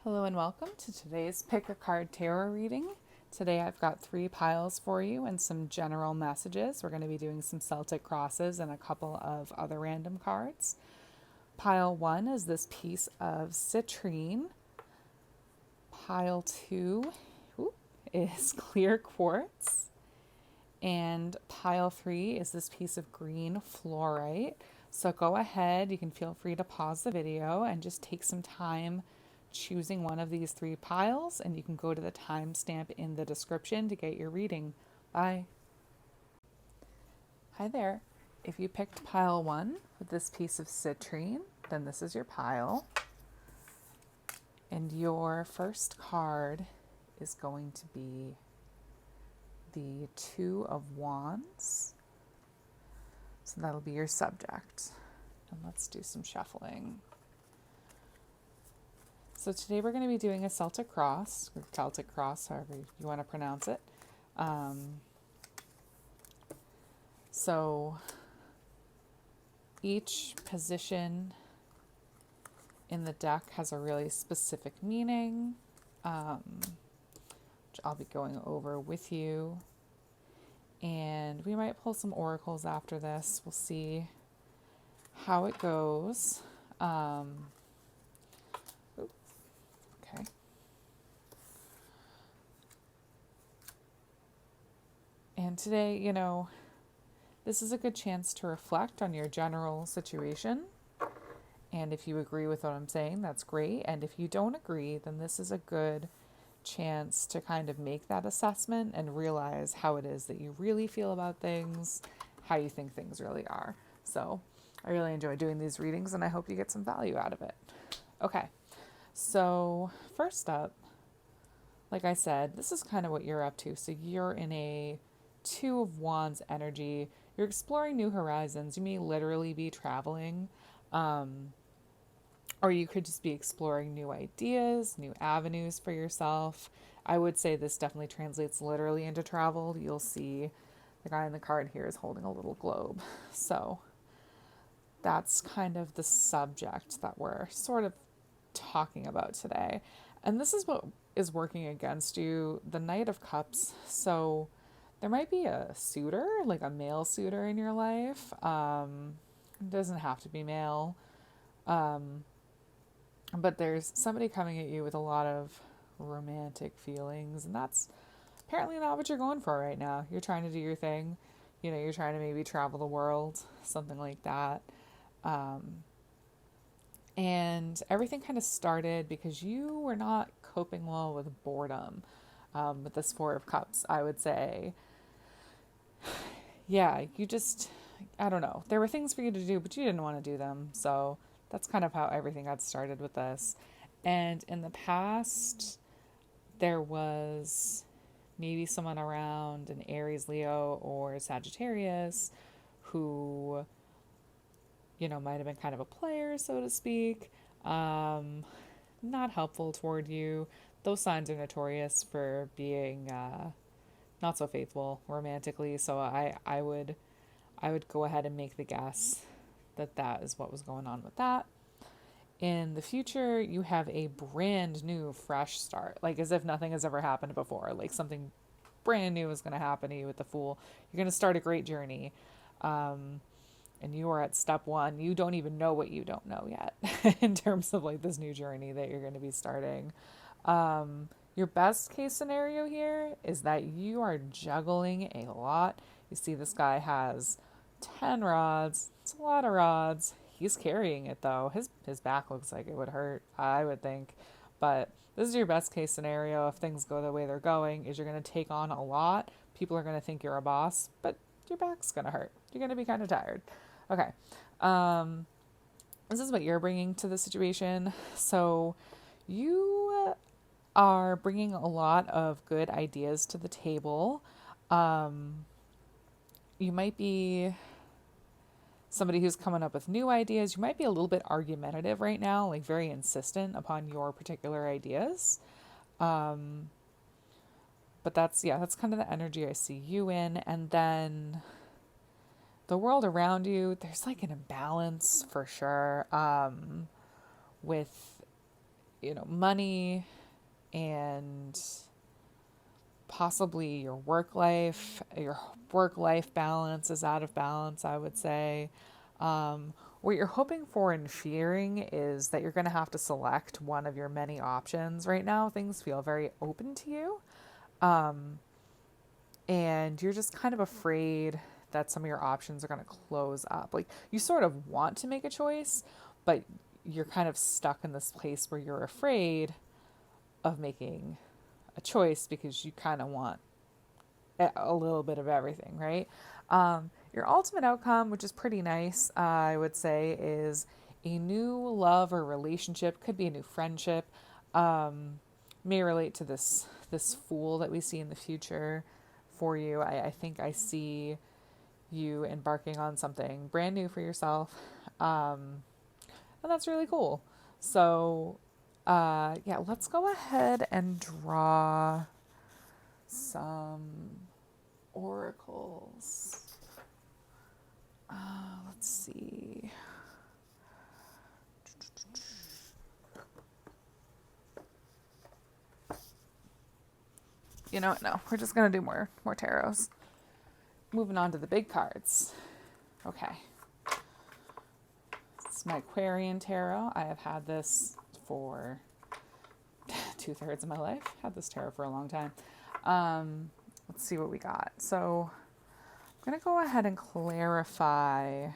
Hello and welcome to today's Pick a Card Tarot reading. Today I've got 3 piles for you and some general messages. We're going to be doing some Celtic crosses and a couple of other random cards. Pile 1 is this piece of citrine. Pile 2 is clear quartz. And pile 3 is this piece of green fluorite. So go ahead, you can feel free to pause the video and just take some time choosing one of these 3 piles, and you can go to the timestamp in the description to get your reading. Bye. Hi there. If you picked pile 1 with this piece of citrine, then this is your pile. And your first card is going to be the 2 of Wands. So that'll be your subject. And let's do some shuffling. So today we're going to be doing a Celtic cross, or Celtic cross, however you want to pronounce it. So each position in the deck has a really specific meaning, which I'll be going over with you. And we might pull some oracles after this. We'll see how it goes. Okay. And today, this is a good chance to reflect on your general situation. And if you agree with what I'm saying, that's great. And if you don't agree, then this is a good chance to kind of make that assessment and realize how it is that you really feel about things, how you think things really are. So I really enjoy doing these readings and I hope you get some value out of it. Okay. So first up, like I said, this is kind of what you're up to. So you're in a 2 of Wands energy. You're exploring new horizons. You may literally be traveling, or you could just be exploring new ideas, new avenues for yourself. I would say this definitely translates literally into travel. You'll see the guy in the card here is holding a little globe. So that's kind of the subject that we're sort of talking about today. And this is what is working against you, the Knight of Cups. So there might be a suitor, like a male suitor in your life. It doesn't have to be male. But there's somebody coming at you with a lot of romantic feelings, and that's apparently not what you're going for right now. You're trying to do your thing. You're trying to maybe travel the world, something like that. And everything kind of started because you were not coping well with boredom, with this 4 of Cups, I would say. Yeah, I don't know. There were things for you to do, but you didn't want to do them. So that's kind of how everything got started with this. And in the past, there was maybe someone around an Aries, Leo, or Sagittarius who might have been kind of a player, so to speak, not helpful toward you. Those signs are notorious for being not so faithful romantically, so I would go ahead and make the guess that is what was going on with that. In the future, you have a brand new, fresh start, like as if nothing has ever happened before, like something brand new is going to happen to you with the Fool. You're going to start a great journey. And you are at step 1. You don't even know what you don't know yet in terms of like this new journey that you're going to be starting. Your best case scenario here is that you are juggling a lot. You see this guy has 10 rods. It's a lot of rods. He's carrying it though. His back looks like it would hurt, I would think. But this is your best case scenario. If things go the way they're going, is you're going to take on a lot. People are going to think you're a boss, but your back's going to hurt. You're going to be kind of tired. Okay. This is what you're bringing to the situation. So you are bringing a lot of good ideas to the table. You might be somebody who's coming up with new ideas. You might be a little bit argumentative right now, like very insistent upon your particular ideas. But that's kind of the energy I see you in. And then the world around you, there's like an imbalance for sure, with money and possibly your work life balance is out of balance, I would say. What you're hoping for and fearing is that you're going to have to select one of your many options. Right now, things feel very open to you. And you're just kind of afraid that some of your options are going to close up. Like, you sort of want to make a choice, but you're kind of stuck in this place where you're afraid of making a choice because you kind of want a little bit of everything, right? Your ultimate outcome, which is pretty nice, I would say, is a new love or relationship. Could be a new friendship. May relate to this fool that we see in the future for you. I think I see you embarking on something brand new for yourself, and that's really cool. So, yeah, let's go ahead and draw some oracles. Let's see. No, we're just going to do more tarots. Moving on to the big cards. Okay. It's my Aquarian Tarot. I have had this for 2/3 of my life. Had this tarot for a long time. Let's see what we got. So I'm going to go ahead and clarify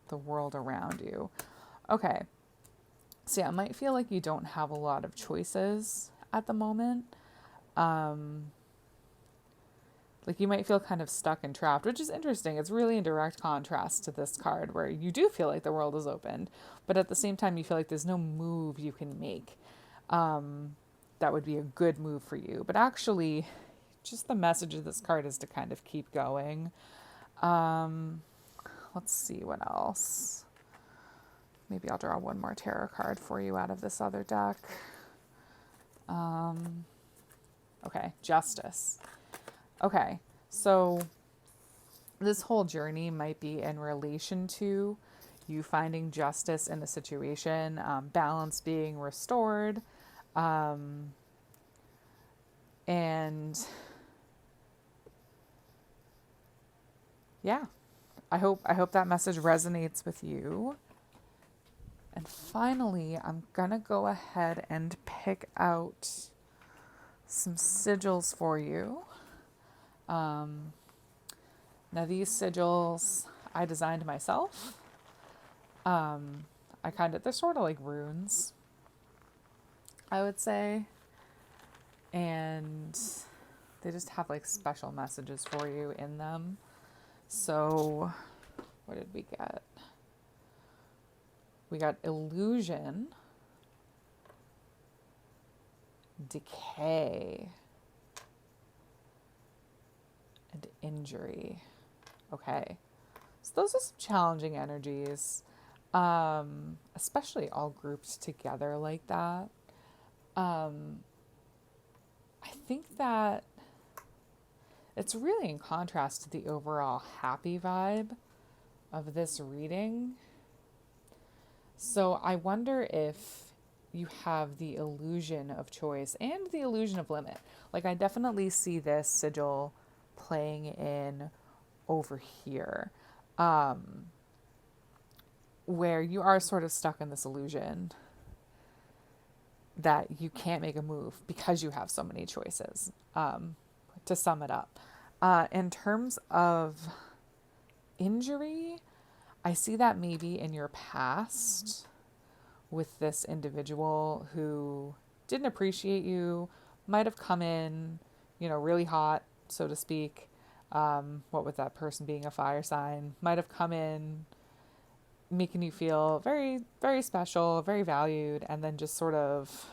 the world around you. Okay. So yeah, it might feel like you don't have a lot of choices at the moment. Like, you might feel kind of stuck and trapped, which is interesting. It's really in direct contrast to this card where you do feel like the world is opened, but at the same time you feel like there's no move you can make that would be a good move for you. But actually, just the message of this card is to kind of keep going. Let's see what else. Maybe I'll draw one more tarot card for you out of this other deck. Okay, Justice. Okay, so this whole journey might be in relation to you finding justice in a situation, balance being restored, and yeah, I hope that message resonates with you. And finally, I'm gonna go ahead and pick out some sigils for you. Now these sigils I designed myself. They're sort of like runes, I would say. And they just have like special messages for you in them. So what did we get? We got illusion, decay, and injury. Okay. So those are some challenging energies, especially all grouped together like that. I think that it's really in contrast to the overall happy vibe of this reading. So I wonder if you have the illusion of choice and the illusion of limit. Like, I definitely see this sigil playing in over here, where you are sort of stuck in this illusion that you can't make a move because you have so many choices, to sum it up. In terms of injury, I see that maybe in your past with this individual who didn't appreciate you, might have come in, really hot, so to speak. What with that person being a fire sign, might have come in making you feel very, very special, very valued, and then just sort of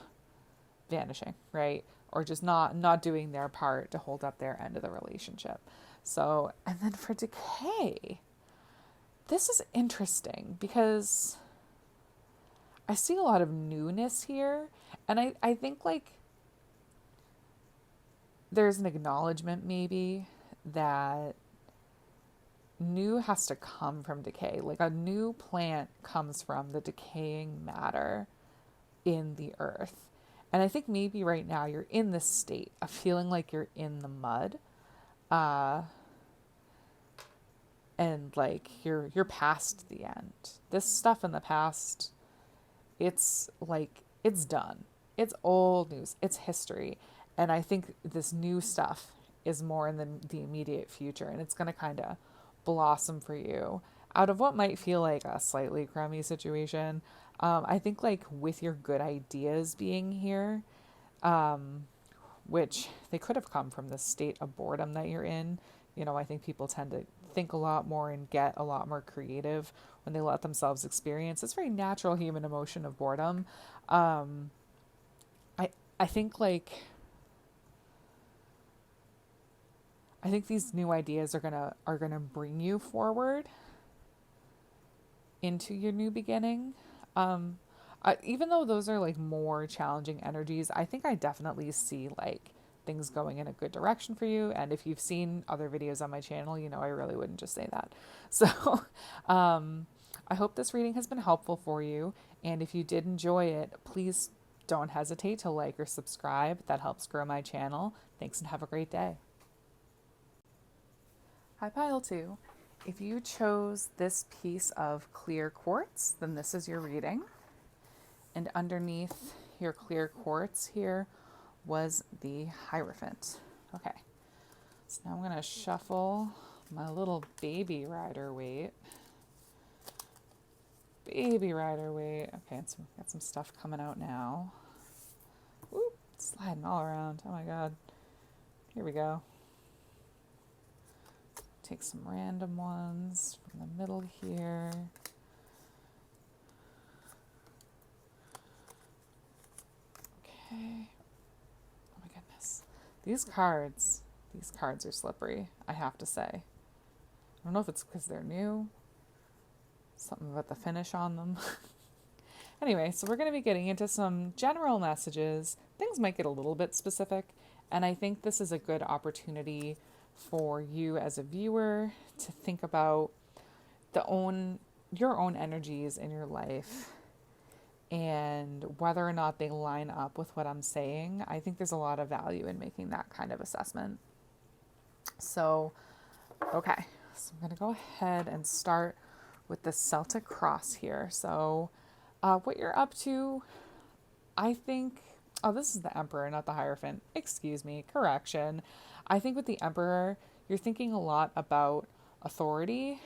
vanishing, right? Or just not doing their part to hold up their end of the relationship. So, and then for decay, this is interesting because I see a lot of newness here. And I think like there's an acknowledgement maybe that new has to come from decay. Like, a new plant comes from the decaying matter in the earth. And I think maybe right now you're in this state of feeling like you're in the mud. Uh, and like you're past the end. This stuff in the past, it's like it's done. It's old news. It's history. And I think this new stuff is more in the immediate future, and it's going to kind of blossom for you out of what might feel like a slightly crummy situation. I think like with your good ideas being here, which they could have come from the state of boredom that you're in. You know, I think people tend to think a lot more and get a lot more creative when they let themselves experience this very natural human emotion of boredom. Um, I think like I think these new ideas are gonna bring you forward into your new beginning. Um, Even though those are like more challenging energies, I think I definitely see like things going in a good direction for you. And if you've seen other videos on my channel, you know I really wouldn't just say that. So, I hope this reading has been helpful for you. And if you did enjoy it, please don't hesitate to like or subscribe. That helps grow my channel. Thanks and have a great day. Hi, Pile 2. If you chose this piece of clear quartz, then this is your reading. And underneath your clear quartz here was the Hierophant. Okay, so now I'm going to shuffle my little baby Rider Waite. Baby Rider Waite. Okay, got some stuff coming out now. Ooh, sliding all around. Oh my god. Here we go. Take some random ones from the middle here. Okay. Oh my goodness. These cards are slippery, I have to say. I don't know if it's because they're new. Something about the finish on them. Anyway, so we're going to be getting into some general messages. Things might get a little bit specific, and I think this is a good opportunity for you as a viewer to think about your own energies in your life and whether or not they line up with what I'm saying. I think there's a lot of value in making that kind of assessment. So, okay, so I'm going to go ahead and start with the Celtic cross here. So, what you're up to, I think, oh, this is the Emperor, not the Hierophant. Excuse me, correction. I think with the Emperor, you're thinking a lot about authority.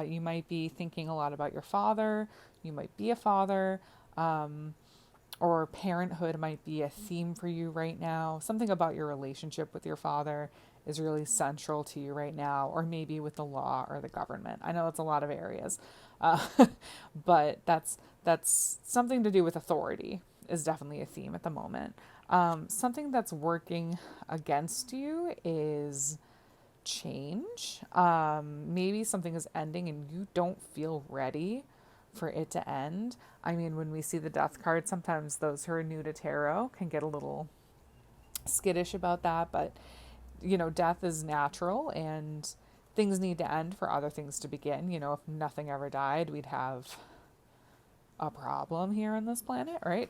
You might be thinking a lot about your father. You might be a father. Or parenthood might be a theme for you right now. Something about your relationship with your father is really central to you right now, or maybe with the law or the government. I know it's a lot of areas, uh, but that's something to do with authority is definitely a theme at the moment. Something that's working against you is change. Maybe something is ending and you don't feel ready for it to end. I mean, when we see the death card, sometimes those who are new to tarot can get a little skittish about that, but you know, death is natural and things need to end for other things to begin. You know, if nothing ever died, we'd have a problem here on this planet, right?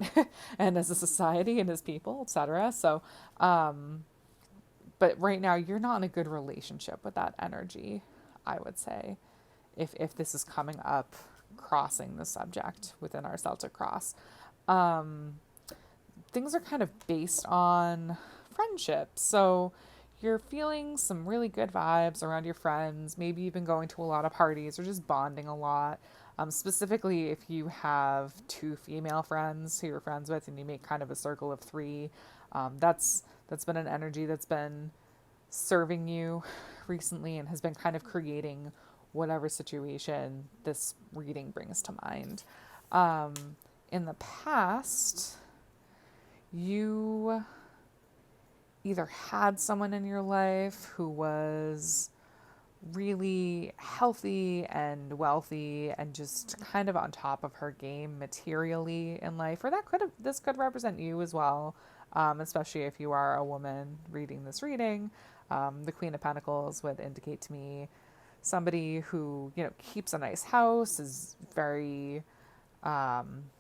And as a society and as people, etc. So, but right now you're not in a good relationship with that energy, I would say, if this is coming up, crossing the subject within our Celtic cross. Things are kind of based on friendship. So you're feeling some really good vibes around your friends. Maybe you've been going to a lot of parties or just bonding a lot. Specifically, if you have two female friends who you're friends with and you make kind of a circle of three, that's been an energy that's been serving you recently and has been kind of creating whatever situation this reading brings to mind. In the past, you either had someone in your life who was really healthy and wealthy and just kind of on top of her game materially in life, or this could represent you as well, especially if you are a woman reading this reading. The Queen of Pentacles would indicate to me somebody who, you know, keeps a nice house, is very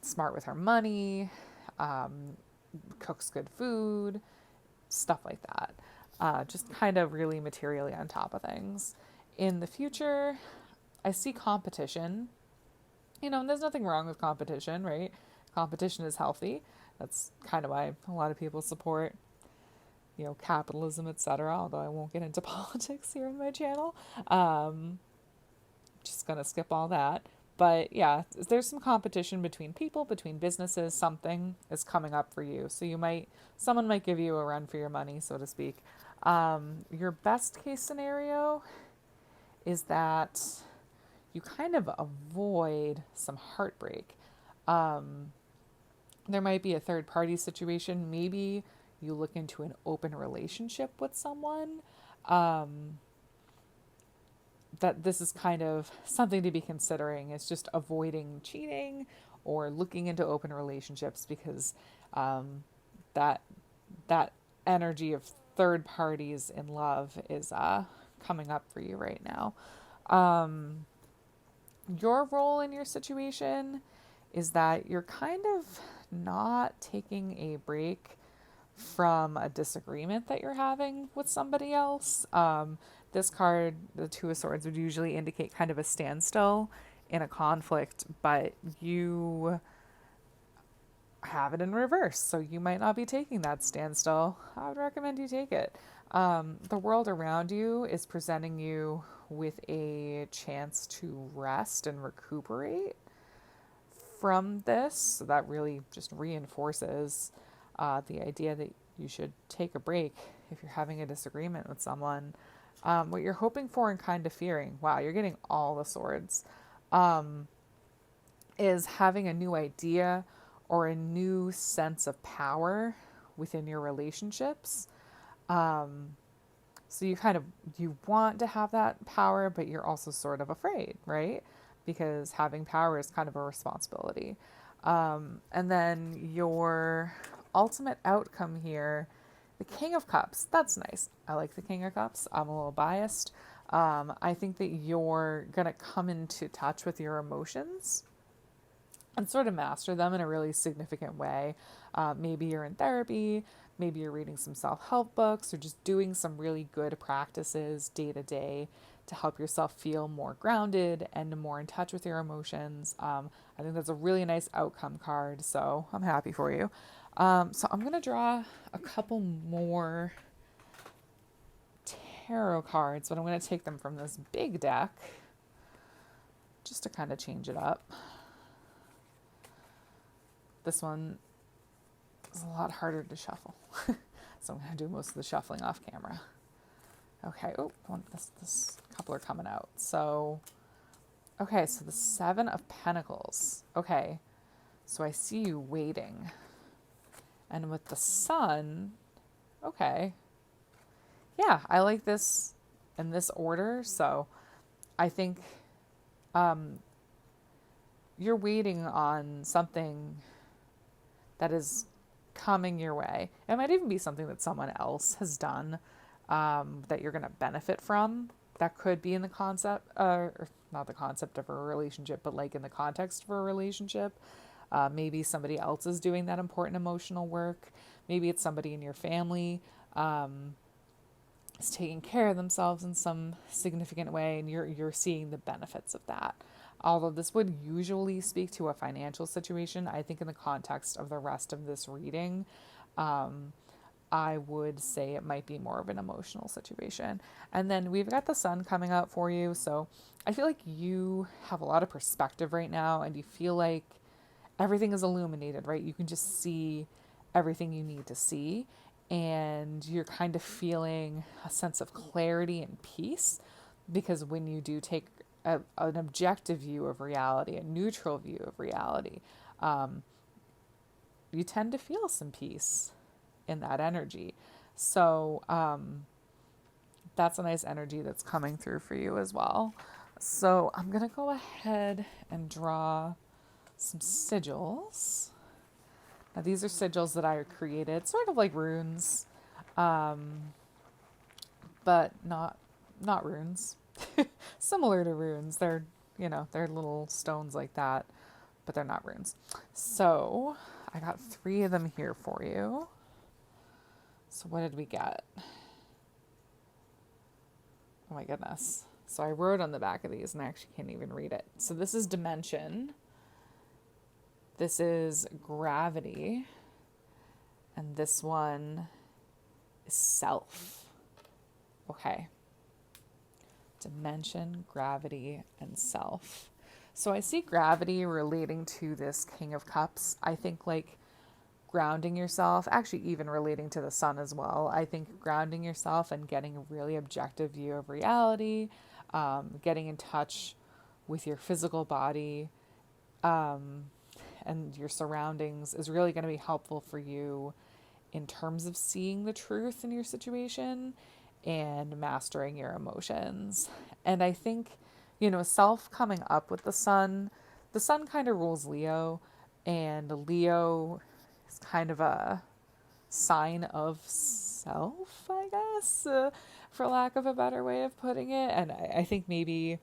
smart with her money, cooks good food, stuff like that. Just kind of really materially on top of things. In the future, I see competition. And there's nothing wrong with competition, right? Competition is healthy. That's kind of why a lot of people support, capitalism, etc. Although I won't get into politics here on my channel. Just gonna skip all that. But yeah, there's some competition between people, between businesses. Something is coming up for you. So someone might give you a run for your money, so to speak. Your best case scenario is that you kind of avoid some heartbreak. There might be a third party situation. Maybe you look into an open relationship with someone. That this is kind of something to be considering, is just avoiding cheating or looking into open relationships, because that energy of third parties in love is coming up for you right now. Your role in your situation is that you're kind of not taking a break from a disagreement that you're having with somebody else. This card, the Two of Swords, would usually indicate kind of a standstill in a conflict, but you have it in reverse, so you might not be taking that standstill. I would recommend you take it. The world around you is presenting you with a chance to rest and recuperate from this, so that really just reinforces the idea that you should take a break if you're having a disagreement with someone. What you're hoping for and kind of fearing, wow, you're getting all the swords, is having a new idea or a new sense of power within your relationships. So you want to have that power, but you're also sort of afraid, right? Because having power is kind of a responsibility. And then your ultimate outcome here, the King of Cups. That's nice. I like the King of Cups. I'm a little biased. I think that you're going to come into touch with your emotions and sort of master them in a really significant way. Maybe you're in therapy, maybe you're reading some self-help books, or just doing some really good practices day to day to help yourself feel more grounded and more in touch with your emotions. I think that's a really nice outcome card, so I'm happy for you. So I'm going to draw a couple more tarot cards, but I'm going to take them from this big deck just to kind of change it up. This one is a lot harder to shuffle, so I'm going to do most of the shuffling off camera. Okay, this couple are coming out. So the Seven of Pentacles. Okay, so I see you waiting. And with the Sun, okay. Yeah, I like this in this order. So I think you're waiting on something that is coming your way. It might even be something that someone else has done that you're going to benefit from. That could be in the concept, or not the concept of a relationship, but like in the context of a relationship. Maybe somebody else is doing that important emotional work. Maybe it's somebody in your family is taking care of themselves in some significant way, and you're seeing the benefits of that. Although this would usually speak to a financial situation, I think in the context of the rest of this reading, I would say it might be more of an emotional situation. And then we've got the Sun coming out for you. So I feel like you have a lot of perspective right now, and you feel like everything is illuminated, right? You can just see everything you need to see, and you're kind of feeling a sense of clarity and peace, because when you do take an objective view of reality, a neutral view of reality, you tend to feel some peace in that energy. So that's a nice energy that's coming through for you as well. So I'm going to go ahead and draw some sigils. Now these are sigils that I created, sort of like runes, but not runes. Similar to runes. They're little stones like that, but they're not runes. So I got 3 of them here for you. So what did we get? Oh my goodness. So I wrote on the back of these and I actually can't even read it. So this is dimension. This is gravity. And this one is self. Okay. Dimension, gravity, and self. So I see gravity relating to this King of Cups. I think like grounding yourself, actually even relating to the sun as well. I think grounding yourself and getting a really objective view of reality, getting in touch with your physical body and your surroundings is really going to be helpful for you in terms of seeing the truth in your situation and mastering your emotions. And I think, self coming up with the sun kind of rules Leo, and Leo is kind of a sign of self, I guess, for lack of a better way of putting it. And I think maybe,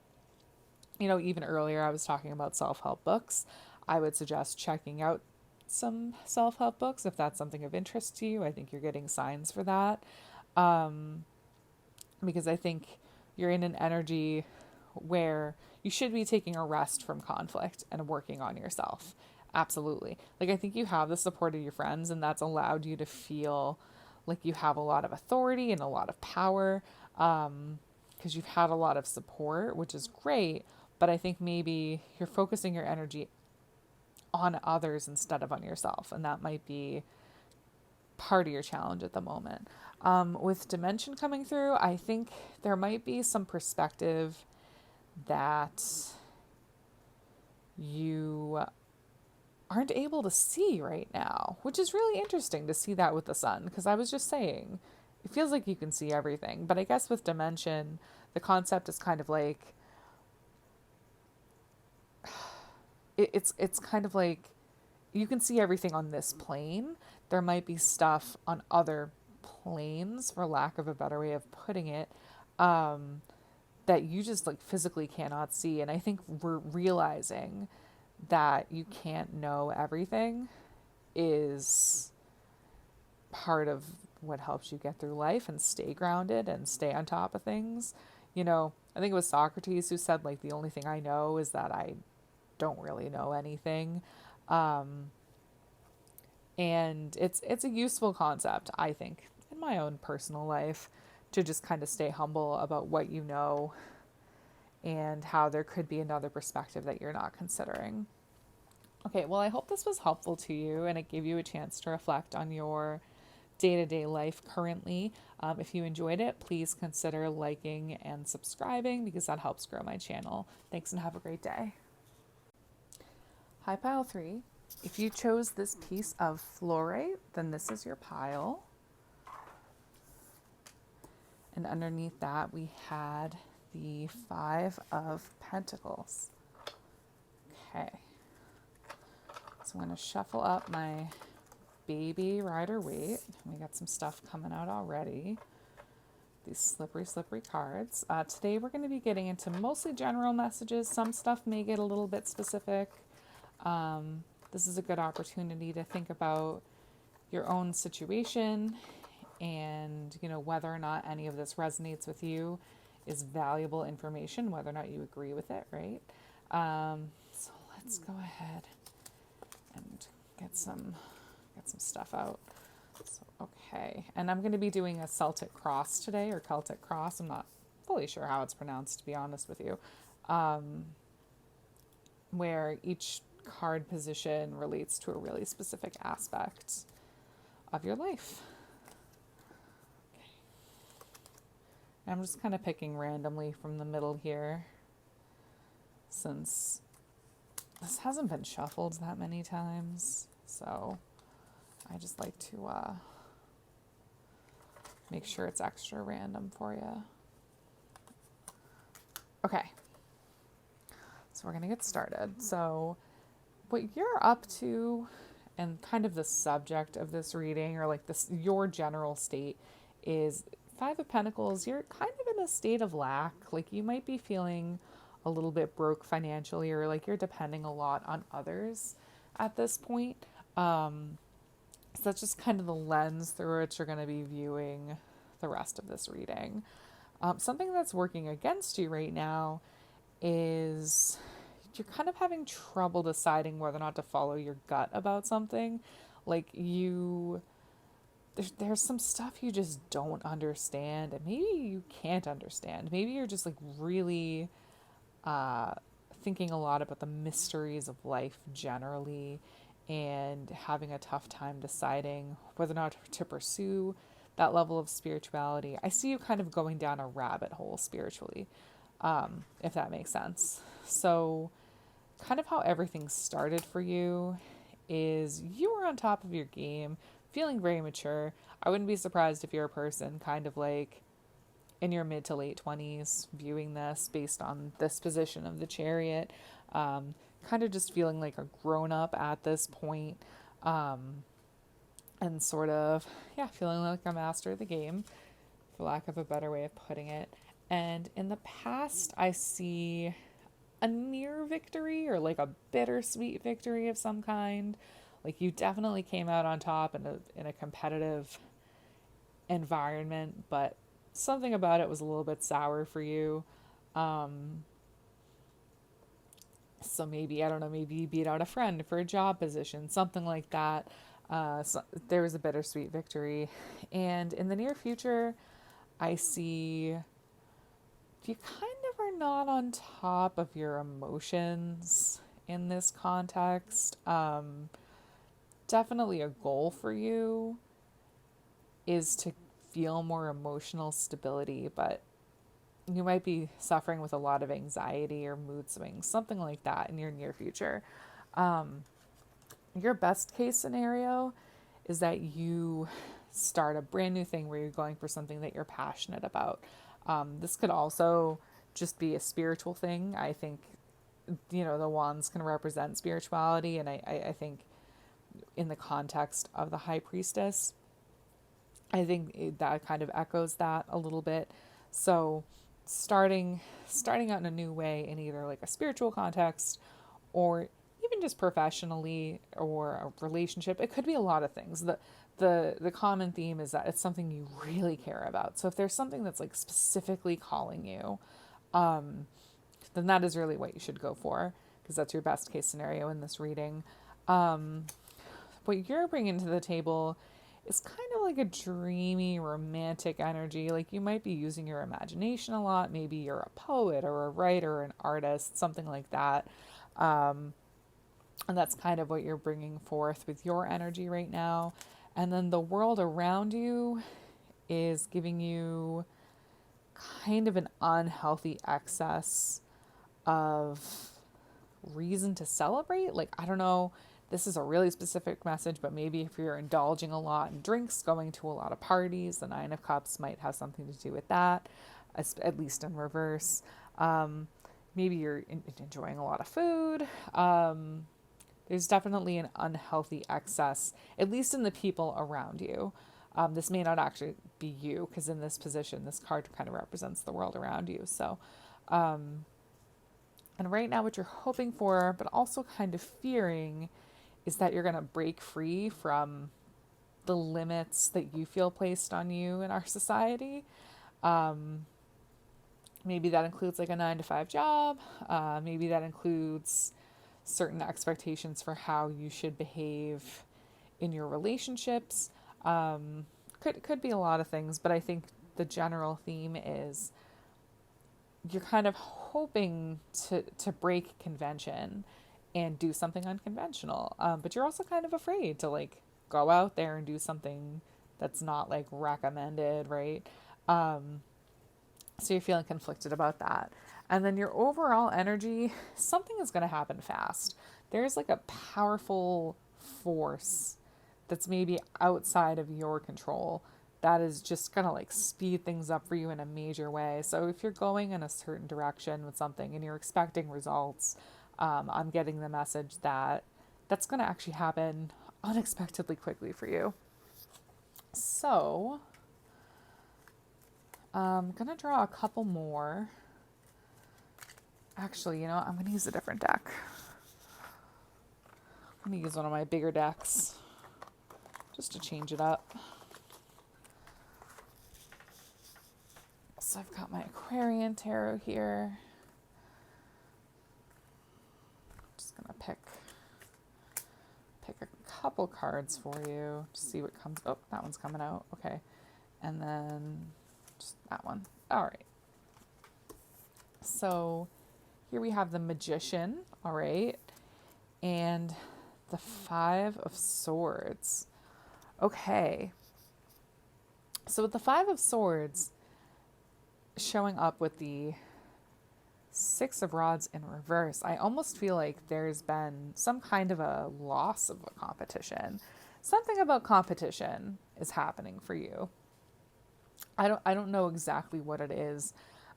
even earlier I was talking about self-help books. I would suggest checking out some self-help books if that's something of interest to you. I think you're getting signs for that. Because I think you're in an energy where you should be taking a rest from conflict and working on yourself. Absolutely. Like, I think you have the support of your friends, and that's allowed you to feel like you have a lot of authority and a lot of power, because you've had a lot of support, which is great. But I think maybe you're focusing your energy on others instead of on yourself, and that might be part of your challenge at the moment. With dimension coming through, I think there might be some perspective that you aren't able to see right now, which is really interesting to see that with the sun, because I was just saying, it feels like you can see everything. But I guess with dimension, the concept is kind of like, it's kind of like you can see everything on this plane. There might be stuff on other planes, for lack of a better way of putting it, that you just like physically cannot see. And I think we're realizing that you can't know everything is part of what helps you get through life and stay grounded and stay on top of things. I think it was Socrates who said, like, the only thing I know is that I don't really know anything. And it's a useful concept, I think, in my own personal life, to just kind of stay humble about what you know and how there could be another perspective that you're not considering. Okay, well, I hope this was helpful to you and it gave you a chance to reflect on your day-to-day life currently. If you enjoyed it, please consider liking and subscribing, because that helps grow my channel. Thanks and have a great day. Hi, Pile 3. If you chose this piece of fluorite, then this is your pile. And underneath that, we had the 5 of Pentacles. Okay. So I'm going to shuffle up my baby Rider Waite. We got some stuff coming out already. These slippery cards. Today we're going to be getting into mostly general messages. Some stuff may get a little bit specific. This is a good opportunity to think about your own situation and, whether or not any of this resonates with you is valuable information, whether or not you agree with it, right? So let's go ahead and get some stuff out. So, okay. And I'm going to be doing a Celtic cross today, or Celtic cross. I'm not fully sure how it's pronounced, to be honest with you. Where each card position relates to a really specific aspect of your life. Okay. I'm just kind of picking randomly from the middle here, since this hasn't been shuffled that many times. So I just like to make sure it's extra random for you. Okay. So we're going to get started. So what you're up to, and kind of the subject of this reading, or like this, your general state, is 5 of Pentacles. You're kind of in a state of lack. Like, you might be feeling a little bit broke financially, or like you're depending a lot on others at this point. So that's just kind of the lens through which you're going to be viewing the rest of this reading. Something that's working against you right now is you're kind of having trouble deciding whether or not to follow your gut about something. Like there's some stuff you just don't understand, and maybe you can't understand. Maybe you're just like really thinking a lot about the mysteries of life generally and having a tough time deciding whether or not to pursue that level of spirituality. I see you kind of going down a rabbit hole spiritually, if that makes sense. So, kind of how everything started for you is you were on top of your game, feeling very mature. I wouldn't be surprised if you're a person kind of like in your mid to late 20s viewing this based on this position of the Chariot, kind of just feeling like a grown up at this point, and sort of, yeah, feeling like a master of the game, for lack of a better way of putting it. And in the past, I see a near victory or like a bittersweet victory of some kind. Like you definitely came out on top in a competitive environment, but something about it was a little bit sour for you. So maybe, I don't know, maybe you beat out a friend for a job position, something like that. So there was a bittersweet victory. And in the near future, I see you kind of are not on top of your emotions in this context. Definitely a goal for you is to feel more emotional stability, but you might be suffering with a lot of anxiety or mood swings, something like that in your near future. Your best case scenario is that you start a brand new thing where you're going for something that you're passionate about. This could also just be a spiritual thing. I think, the wands can represent spirituality, and I think in the context of the High Priestess, I think that kind of echoes that a little bit. So starting out in a new way in either like a spiritual context or even just professionally or a relationship. It could be a lot of things. The common theme is that it's something you really care about. So if there's something that's like specifically calling you, then that is really what you should go for, because that's your best case scenario in this reading. What you're bringing to the table is kind of like a dreamy, romantic energy. Like you might be using your imagination a lot. Maybe you're a poet or a writer or an artist, something like that. And that's kind of what you're bringing forth with your energy right now. And then the world around you is giving you kind of an unhealthy excess of reason to celebrate. Like, I don't know, this is a really specific message, but maybe if you're indulging a lot in drinks, going to a lot of parties, the Nine of Cups might have something to do with that, at least in reverse. Maybe you're enjoying a lot of food. There's definitely an unhealthy excess, at least in the people around you. This may not actually be you, because in this position, this card kind of represents the world around you. So, and right now what you're hoping for, but also kind of fearing, is that you're going to break free from the limits that you feel placed on you in our society. Maybe that includes like a 9-to-5 job. Maybe that includes certain expectations for how you should behave in your relationships. Could be a lot of things, but I think the general theme is you're kind of hoping to break convention and do something unconventional. But you're also kind of afraid to like go out there and do something that's not like recommended, right? So you're feeling conflicted about that. And then your overall energy, something is going to happen fast. There's like a powerful force that's maybe outside of your control that is just going to like speed things up for you in a major way. So if you're going in a certain direction with something and you're expecting results, I'm getting the message that that's going to actually happen unexpectedly quickly for you. So I'm going to draw a couple more. Actually, I'm going to use a different deck. I'm going to use one of my bigger decks just to change it up. So I've got my Aquarian Tarot here. Just going to pick a couple cards for you to see what comes. Oh, that one's coming out. Okay. And then just that one. All right. So here we have the Magician. All right. And the Five of Swords. Okay. So with the Five of Swords showing up with the Six of Rods in reverse, I almost feel like there's been some kind of a loss of a competition. Something about competition is happening for you. I don't know exactly what it is.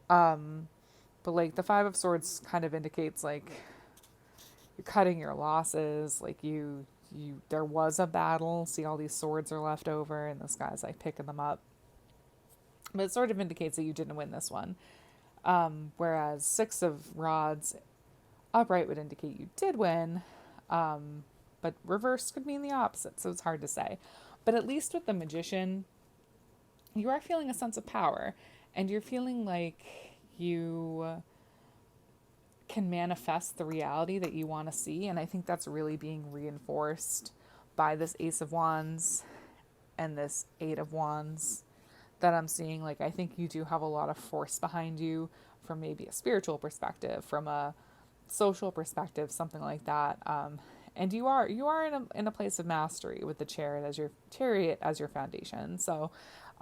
But like the Five of Swords kind of indicates like you're cutting your losses, like there was a battle. See, all these swords are left over and this guy's like picking them up. But it sort of indicates that you didn't win this one. Whereas Six of Rods upright would indicate you did win. But reverse could mean the opposite, so it's hard to say. But at least with the Magician, you are feeling a sense of power. And you're feeling like you can manifest the reality that you want to see. And I think that's really being reinforced by this Ace of Wands and this Eight of Wands that I'm seeing. Like, I think you do have a lot of force behind you from maybe a spiritual perspective, from a social perspective, something like that. And you are in a place of mastery with the Chariot as your foundation. So,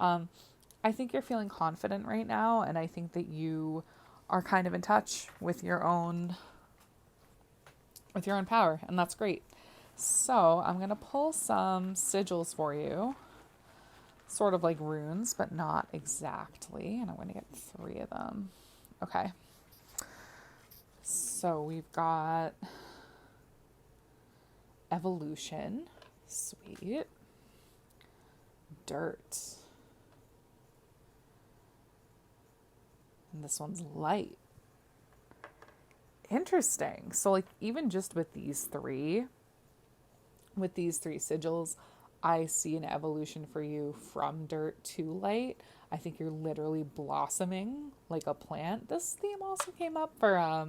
I think you're feeling confident right now. And I think that you are kind of in touch with your own power, and that's great. So I'm going to pull some sigils for you, sort of like runes, but not exactly. And I'm going to get 3 of them. Okay. So we've got evolution, sweet, dirt, and this one's light. Interesting. So like even just with these three sigils, I see an evolution for you from dirt to light. I think you're literally blossoming like a plant. This theme also came up for I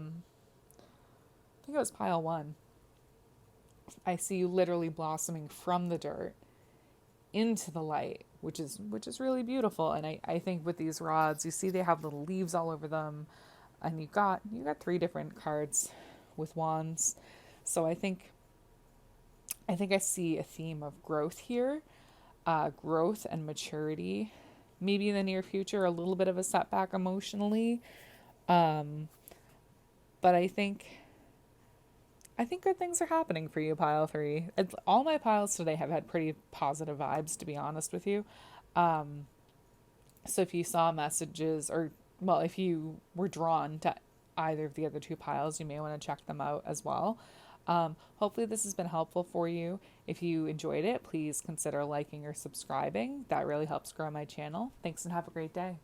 think it was pile 1. I see you literally blossoming from the dirt into the light, which is really beautiful. And I think with these rods, you see they have little leaves all over them, and you got 3 different cards with wands. So I think I see a theme of growth here, growth and maturity. Maybe in the near future, a little bit of a setback emotionally, but I think good things are happening for you, pile 3. All my piles today have had pretty positive vibes, to be honest with you. So if you saw messages, or, well, if you were drawn to either of the other 2 piles, you may want to check them out as well. Hopefully this has been helpful for you. If you enjoyed it, please consider liking or subscribing. That really helps grow my channel. Thanks and have a great day.